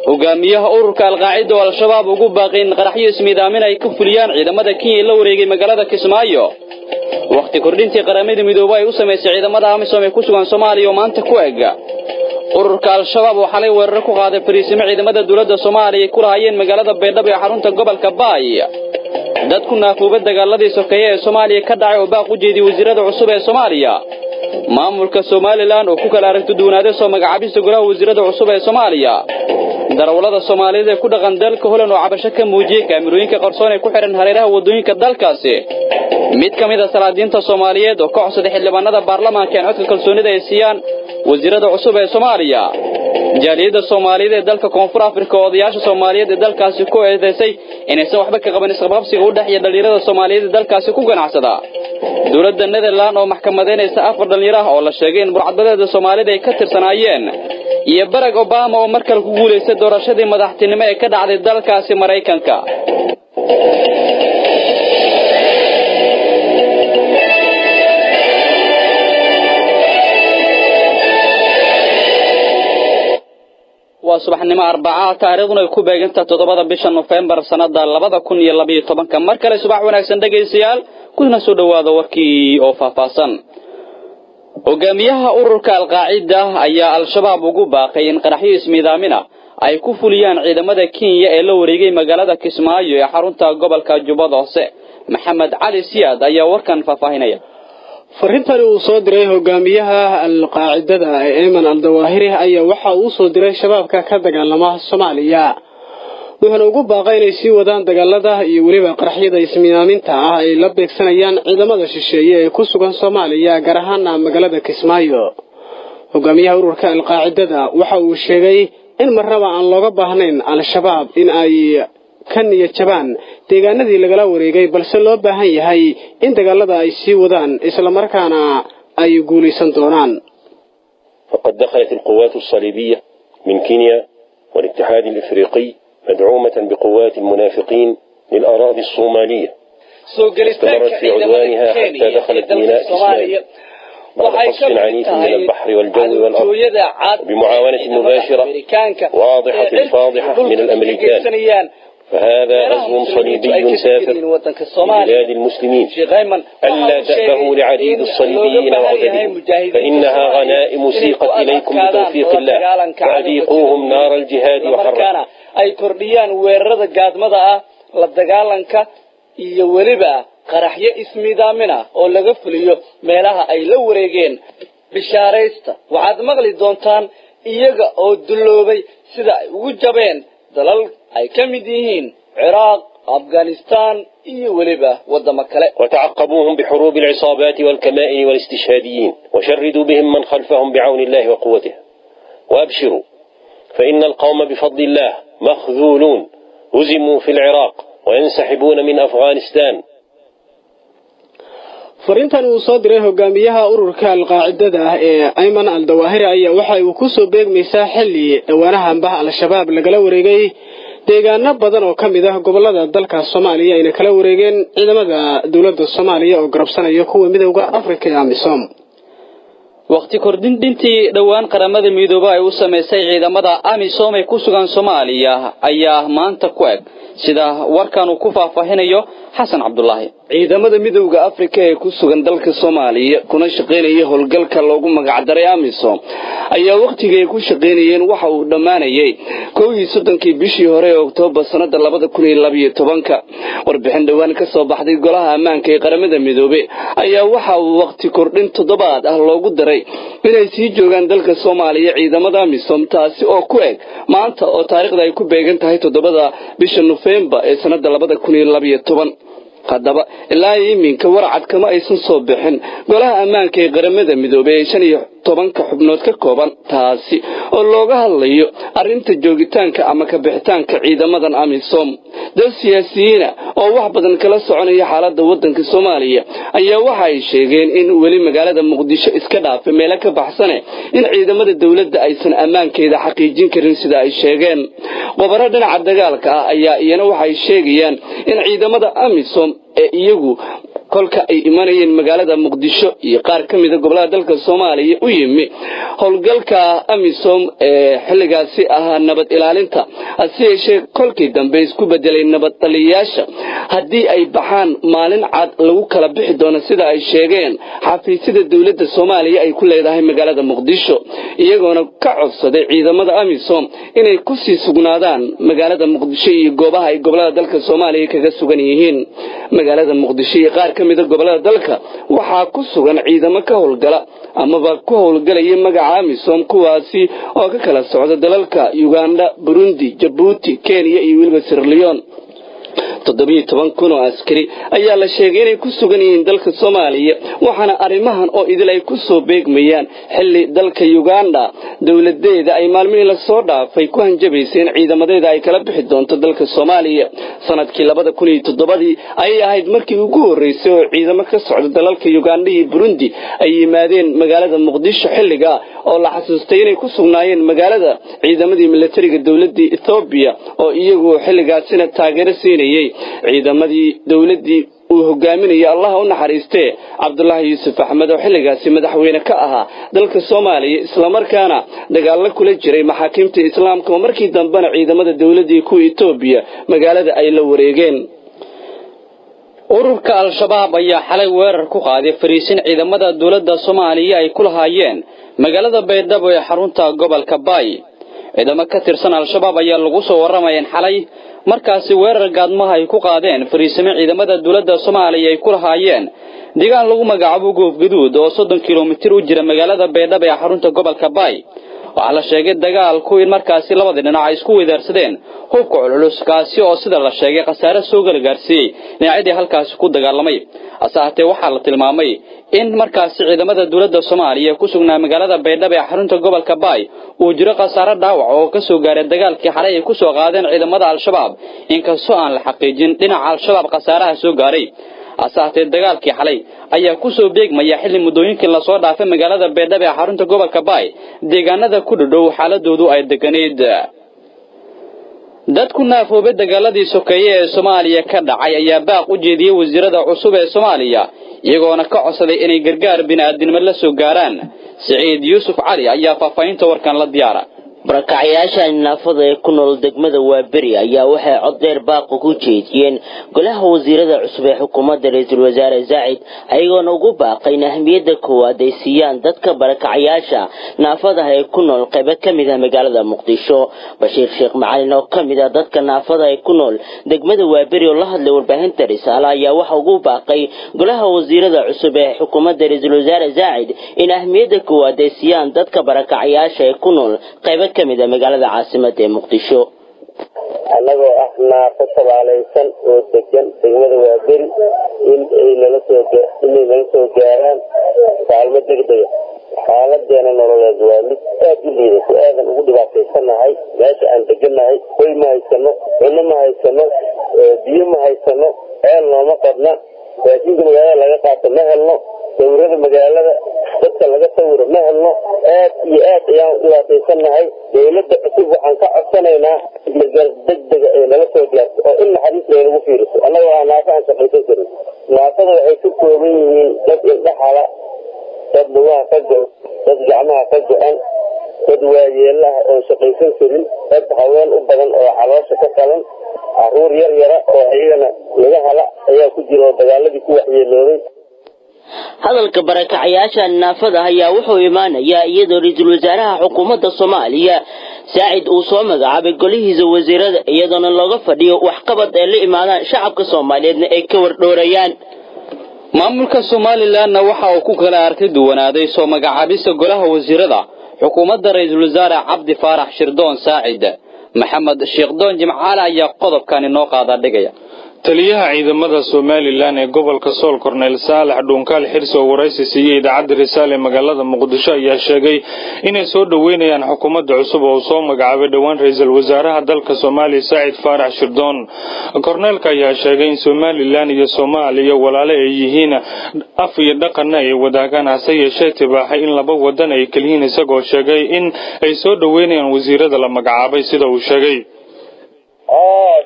hogaamiyaha ururka Al-Qaacida oo Al-Shabaab ugu baaqeen qaraxyo ismiidaamin ay ku fuliyaan ciidamada Kenya la wareegay magaalada Kismaayo waqti kordhintii qaramada midoobay ay u sameysay ciidamada AMISOM ee ku sugan Soomaaliya oo maanta ku eega ururka Al-Shabaab waxa ay weerar ku qaaday fariisimo ciidamada dawladda Soomaaliya ku lahaayeen magaalada Baydhabo ee xarunta gobolka Baay dadku naafuubad dagaaladii sokeeye ee Soomaaliya ka dhacay oo baaq u jeediyay wasiirada cusub ee Soomaaliya maamulka Somaliland oo ku kala aragti duwanaaday soo magacaabista golaha wasiirada cusub ee Soomaaliya darawalada Soomaaliyeed ee ku dhaqan dalka Holland oo cabasho ka muujiyay kaamirooyinka qarsoon ee ku xiran hareeraha wadooyinka dalkaasi mid kamid ah salaadiinta Soomaaliyeed oo ka codsaday xildhibaanada baarlamaanka in codka kalsoonida ay siiyaan wasiirada cusub ee Soomaaliya jaaliyada Soomaaliyeed ee dalka Koonfur Afrika oo odayaasha Soomaaliyeed ee dalkaasi ku eedeysay inaysan waxba ka qaban isqabqabsiga u dhaxeeya dhalinyarada Soomaaliyeed ee dalkaasi ku ganacsada dawladda Netherland oo maxkamadeynaysa afar dhalinyaro oo la sheegay in burcadbadeeda Soomaaliyeed ay ka tirsanaayeen iyo Barack Obama oo markale ku guuleystay doorashadii madaxtinimo ee ka dhacday dalkaasi Mareykanka waa subaxnimo Arbacada taariikhduna ay ku beegantahay 7 bisha November sanada 2012 markale subax wanaagsan dhageystayaal kuna soo dhawaada warkii oo faahfaahsan hogaamiyaha ururka Al-Qaacida ayaa Al-Shabaab ugu baaqay in qaraxyo ismiidaamin ay ku fuliyaan ciidamada Kenya ee la wareegay magaalada Kismaayo ee xarunta gobolka Jubbada Hoose Maxamed Cali Siyaad ayaa warkan faahfaahinaya fariintan uu soo diray hogaamiyaha Al-Qaacida Ayman al-Dawahiri ayaa waxa uu soo diray shabaabka ka dagaalama Soomaaliya wuxuu ugu baaqay inay sii wadaan dagaalada iyo waliba qaraxyada ismiidaaminta ah ay la beegsanayaan ciidamada shisheeye ee ku sugan Soomaaliya gaar ahaan magaalada Kismaayo hogaamiyaha ururka Al-Qaacida waxa uu sheegay in marnaba aan looga baahnayn Al-Shabaab in ay kan iyo jabaan deegaanadii lagala wareegay balse loo baahan yahay in dagaalada ay sii wadaan isla markaana ay guuleysan doonaan فقد دخلت القوات الصليبية من كينيا والاتحاد الإفريقي مدعومة بقوات المنافقين للأراضي الصومالية استمرت في عدوانها حتى دخلت ميناء إسماعيل بعد قصف عنيف من البحر والجو والأرض بمعاونة مباشرة واضحة فاضحة من الأمريكان فهذا غزو صليبي سافر بلاد المسلمين ألا تأبهوا لعديد الصليبيين وعددهم فإنها غنائم سيقت إليكم بتوفيق الله فأذيقوهم نار الجهاد وحرها أي كرديان ويرد قادمة للدقالنك يولبا qaraxyo ismiidaamina oo laga fuliyo meelaha ay la wareegeen bishaaraysta waxaad maqli doontaan iyaga oo duloobay sida ay ugu jabeen dalal ay ka mid yihiin Iraq Afghanistan iyo waliba wadamo kale وتعقبوهم بحروب العصابات والكمائن والاستشهاديين وشردوا بهم من خلفهم بعون الله وقوته وأبشروا فإن القوم بفضل الله مخذولون هزموا في العراق وينسحبون من أفغانستان fariintan uu soo diray hogaamiyaha ururka Al-Qaacida Ayman al-Dawahiri ayaa waxa uu ku soo beegmaysaa xilli dhawaanahanba Al-Shabaab lagala wareegay deegaano badan oo kamid ah gobolada dalka Soomaaliya ay kala wareegeen ciidamada dawladda Soomaaliya oo garabsanaya kuwa midowga Afrika ee AMISOM waqti kordhintii dhawaan qaramada midoobay ay u sameysay ciidamada AMISOM ee ku sugan Soomaaliya ayaa maanta ku eg sida warkan uu ku faahfaahinayo Xasan Cabdullaahi ciidamada midowga Afrika ee ku sugan dalka Soomaaliya kuna shaqeynaya howlgalka loogu magac daray AMISOM ayaa waqtigii ku shaqeynayeen waxa uu dhamaanayay 31 bishii hore ee Oktoobar sanada 2012 warbixin dhawaan ka soo baxday golaha ammaanka ee qaramada midoobay ayaa waxa uu waqti kordhin toddobaad ah loogu daray inay sii joogaan dalka Soomaaliya ciidamada AMISOM taasi oo ku eg maanta oo taariikhda ay ku beegan tahay 7 bisha November ee sanada 2012 haddaba ilaa iminka warcad kama aysan soo bixin golaha ammaanka ee qaramada midoobay 15 xubnood ka kooban taasi oo looga hadlayo arinta joogitaanka ama ka bixitaanka ciidamadan AMISOM dad siyaasiyiin oo wax badan kala soconaya xaaladda wadanka Soomaaliya ayaa waxa ay sheegeen in wali magaalada Muqdisho iska dhaafay meel ka baxsan in ciidamada dawladda aysan ammaankeeda xaqiijin karin sida ay sheegeen qobarada dhinaca dagaalka ayaa iyana waxa ay sheegayaan in ciidamada AMISOM ee iyagu kolka ay imanayeen magaalada muqdisho iyo qaar ka mid ah gobolada dalka Soomaaliya u yimi howlgalka AMISOM ee xilligaasi ahaa nabad ilaalinta asiyeeshe kolkii dambe isku bedelay nabad taliyayaasha haddii ay baxaan maalin cad lagu kala bixi doono sida ay sheegeen xafiisyada dawladda Soomaaliya ay ku leedahay magaalada muqdisho iyagoona ka codsaday ciidamada AMISOM inay ku sii sugnaadaan magaalada muqdisho iyo goobaha ay gobolada dalka Soomaaliya kaga sugan yihiin magaalada muqdisho iyo qaar ka mid ah gobolada dalka waxaa ku sugan ciidamo ka howlgala amaba ku howlgalaya magaca AMISOM kuwaasi oo ka kala socda dalalka Uganda, Burundi, Djibouti, Kenya iyo weliba Sierra Leone 17,000 oo askari ayaa la sheegay inay ku sugan yihiin dalka Soomaaliya waxaana arimahan oo idil ay ku soo beegmayaan xilli dalka Uganda dawladeeda ay maalmihi la soo dhaafay ku hanjabaysay in ciidamadeeda ay kala bixi doonto dalka Soomaaliya sanadkii 2007 ay ahayd markii ugu horeysay oo ciidamo ka socda dalalka Uganda iyo Burundi ay yimaadeen magaalada Muqdisho xilliga oo la xasuustay inay ku sugnaayeen magaalada ciidamadii militariga dawladda Ethiopia oo iyagu xilligaasina taageero siinayay ciidamadii dawladii uu hogaaminayay Allah u naxariistay Cabdullaahi Yuusuf Axmed oo xilligaasi madaxweyne ka ahaa dalka Soomaaliya isla markaana dagaal kula jiray maxaakiimta islaamka oo markii dambena ciidamada dawladii ku Ethiopia magaalada ay la wareegeen ururka al-shabaab ayaa xalay weerar ku qaaday fariisin ciidamada dawladda Soomaaliya ay ku lahaayeen magaalada Baydhabo ee xarunta gobolka Bay ciidamo ka tirsan al-shabaab ayaa lagu soo waramayeen xalay markaasi weerar gaadmaha ay ku qaadeen fariisimo ciidamada dawladda Soomaaliya ay ku lahaayeen deegaan lagu magacaabo Goof Gaduud oo 30 kiiloomitir u jira magaalada Baydhabo ee xarunta gobolka Bay waxa la sheegay dagaalku in markaasi labada dhinac ay isku weedarsadeen hubka culus kaasi oo sida la sheegay khasaare soo gaarsiiyay dhinacyadii halkaas ku dagaalamay asaatee waxa la tilmaamay in markaasi ciidamada dawladda Soomaaliya ku sugnaa magaalada Baydhabo ee xarunta gobolka Bay uu jiro khasaare dhaawac oo ka soo gaaray dagaalkii xalay ay ku soo qaadeen ciidamada al-shabaab inkastoo aan la xaqiijin dhinaca al-shabaab khasaaraha soo gaaray asaatee dagaalkii xalay ayaa ku soo beegmaya xilli mudooyinkii la soo dhaafay magaalada Baydhabo ee xarunta gobolka Bay deegaanada ku dhow xaaladoodu ay deganeed dadku naafoobay dagaaladii sokeeye ee Soomaaliya ka dhacay ayaa baaq u jeediyay wasiirada cusub ee Soomaaliya iyagoona ka codsaday inay gargaar bini'aadanimo la soo gaaraan Saciid Yuusuf Cali ayaa faafaynta warkan la diyaara barakacayaasha naafada ee ku nool degmada Waaberi ayaa waxay cod dheer baaq ugu jeediyeen golaha wasiirada cusub ee xukuumadda ra'iisul wasaare Saciid ayagoona ugu baaqay ahmiyadda koowaad ay siiyaan dadka barakacayaasha naafada ee ku nool qayb ka mid ah magaalada Muqdisho Bashiir Sheekh Macalin oo ka mid ah dadka naafada ee ku nool degmada Waaberi oo la hadlay warbaahinta Risaale ayaa waxa ugu baaqay golaha wasiirada cusub ee xukuumadda ra'iisul wasaare Saciid in ahmiyadda koowaad ay siiyaan dadka barakacayaasha ee ku nool qayb kamida magaalada caasimadda ee Muqdisho anagoo ah naafo tabaalaysan oo degan degmada Waaberi in ay nala soo gaaraan kaalmo degdeg ah xaaladeena nololeed waa mid aad u liidata aadan ugu dhibaataysanahay meesha aan deganahay hoy ma haysano cunno ma haysano biyo ma haysano ceel nooma qadna raashinka magaalada laga qaato ma helno sawirada magaalada dadka laga sawiro ma helno aad iyo aad ayaan u dhibaataysanahay dawladda cusub waxaan ka codsanaynaa gargaar degdeg ah ee nala soo gaarto oo in naxariis loogu fiiriso annagoo aan naafo aan shaqaysan karin naafada waxay ku kooban yihiin dad indhaxala dad lugaha ka go dad gacmaha ka go-an dad waayeelaha oo shaqaysan karin dad haween u badan oo caloosha ka qaban caruur yar yara oo ayagana laga hala ayaa ku jira oo dagaaladii ku waxyeeloobay hadalka barakacayaasha naafada ayaa wuxuu imaanayaa iyadoo ra'iisul wasaaraha xukuumadda Soomaaliya Saciid uu soo magacaabay golihiisa wasiirada iyadoona looga fadhiyo waxqabad ay la imaadaan shacabka Soomaaliyeedna ay ka wardhoorayaan maamulka Somaliland waxa uu ku kala aragti duwanaaday soo magacaabista golaha wasiirada xukuumadda ra'iisul wasaare Cabdi Faarax Shirdoon Saciid Maxamed Sheekh Doon Jimcaale ayaa qodobkan inoo qaada dhigaya taliyaha ciidamada Somaliland ee gobolka Sool Cornel Saalax Dhuunkaal Xirso waraysi siiyay idaacadda Risaale magaalada Muqdisho ayaa sheegay inay soo dhaweynayaan xukuumadda cusub oo soo magacaabay dhawaan ra'iisul wasaaraha dalka Soomaaliya Saciid Faarax Shirdoon Cornelka ayaa sheegay in Somaliland iyo Soomaaliya walaalo ay yihiin af iyo dhaqan ay wadaagaan hase yeeshee tibaaxay in laba wadan ay kaliin isagoo sheegay in ay soo dhaweynayaan wasiirada la magacaabay sida uu sheegay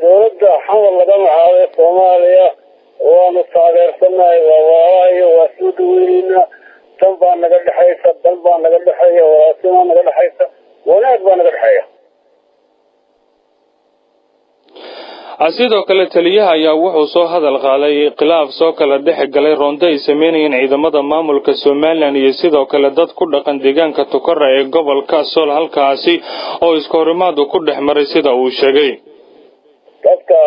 dawladda xamal laga magacaabay Soomaaliya waanu taageersanahay waayo waa soo dhaweyneyna tan baa naga dhexaysa dal baa naga dhexeeya walaasimaa naga dhexaysa wanaag baa naga dhexeeya sidoo kale taliyaha ayaa wuxuu soo hadal qaaday khilaaf soo kala dhex galay roonda ay sameynayeen ciidamada maamulka Soomaaliland iyo sidoo kale dad ku dhaqan deegaanka Tukara ee gobolka Sool halkaasi oo isku horimaad ku dhex maray sida uu sheegay dadka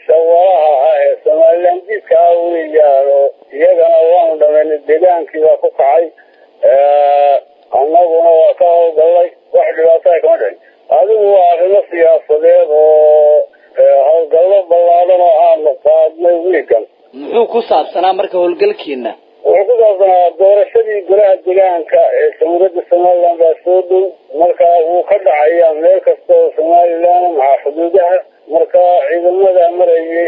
shawaraha ee Soomaaliland ka awliyaalo iyagana waan dhameeyay deegaankii waa ku kacay annaguna waa ka howlgalay wax dhibaato ay kama dhicin adigu waa arrimo siyaasadeed oo howlgallo ballaadan oo aan qaadnay wiigan muxuu ku saabsanaa marka howlgalkiina wuxuu ku saabsanaa doorashadii golaha deegaanka ee Jamhuuriyadda Soomaaliland baa soo dhow marka uu ka dhacayaa meel kasta oo Soomaaliland maca xuduudaha marka ciidamada marayay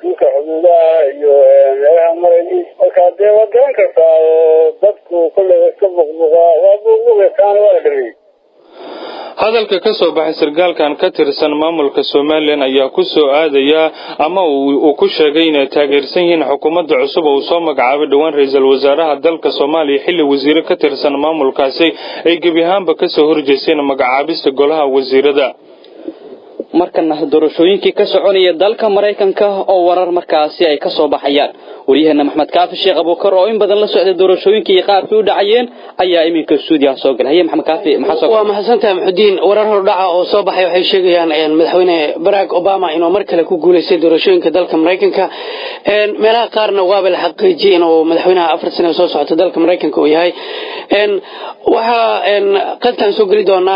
dhulka xuduudaha iyo meelaha marayay marka dee waa garan kartaa oo dadku kolley iska buqbuqaa waa buuqbuqaytaan waa la dhameeyey hadalka ka soo baxay sargaalkan ka tirsan maamulka Soomaaliland ayaa ku soo aadaya ama uu ku sheegay inay taageersan yihiin xukuumadda cusub oo soo magacaabay dhawaan ra'iisul wasaaraha dalka Soomaaliya xilli wasiir ka tirsan maamulkaasi ay gabi ahaanba ka soo horjeesteen magacaabista golaha wasiirada markana doorashooyinkii ka soconaya dalka Mareykanka oo warar markaasi ay ka soo baxayaan wariyahana Maxmed Kaafi Sheekh Abuukar oo in badan la socday doorashooyinkii iyo qaabkii u dhacayeen ayaa iminka Suudiya soo galay Maxmed Kaafi waa mahadsantahay Maxudiin warar hordhaca oo soo baxay waxay sheegayaan madaxweyne Barack Obama inuu mar kale ku guuleystay doorashooyinka dalka Mareykanka meelaha qaarna waa la xaqiijiyay inuu madaxweynaha 4 sano soo socdo dalka Mareykanka uu yahay waxa qadkan soo gali doona